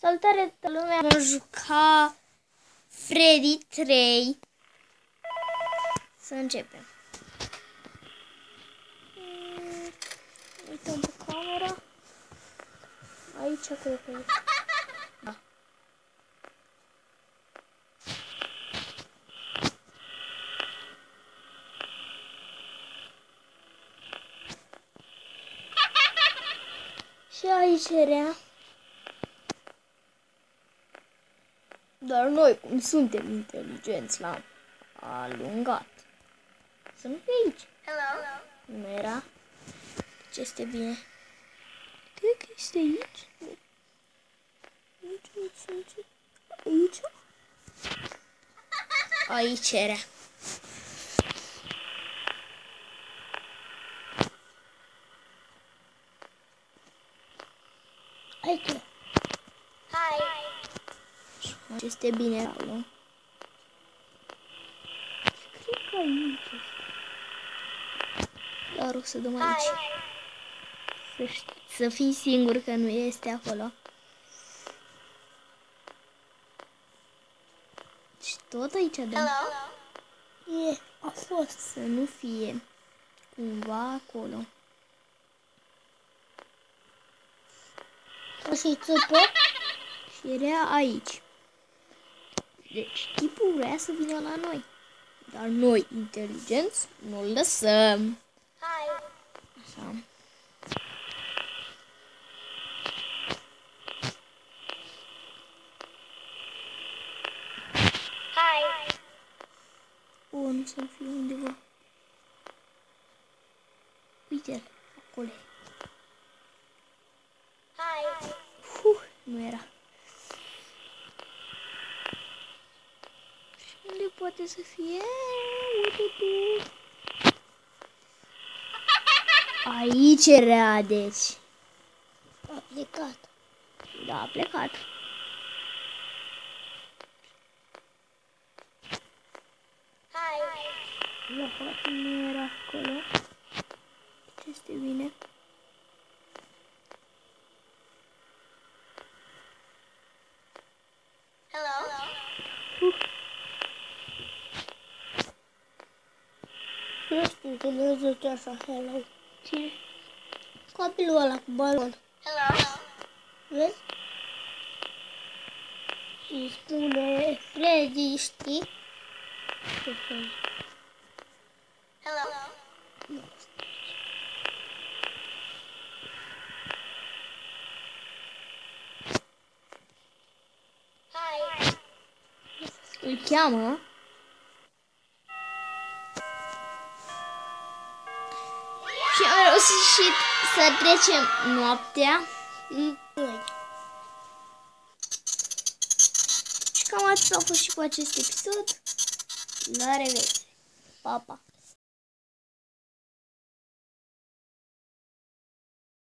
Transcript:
Salutare de lumea, vom juca Freddy 3. Să începem. Uităm pe camera. Aici cred că e. Da. Și aici era. Dar noi, cum suntem inteligenți, l-am alungat. Să nu fie aici. Hello. Nu era. Ce este bine. Cred că este aici. Aici? Aici era. Aici. Hi. Ce este bine, Raul. Cred că aici este. Dar o să dăm aici. Să fii singur că nu este acolo. Și tot aici dăm. A fost să nu fie cumva acolo. O să-i țupă? Și era aici. Deci tipul vrea să vină la noi. Dar noi, inteligenți, nu-l lăsăm. Hi. Așa. Hi. O, nu să-l fiu undeva. Uite-l, acolo. Hi. Nu era. Și unde poate să fie? Uite tu. Aici era, deci. A plecat. Da, a plecat. Hi. La poate nu era acolo. Ce este bine. Hello. Nu știu că nu zice așa, hello. Cine? Copilul ăla cu balon. Hello. Vezi? Și spune Freddy, știi? Ce Freddy? Hello. Hi. Îl cheamă. Și am reușit să trecem noaptea. Și cam atât a fost și cu acest episod. La revedere. Pa, pa.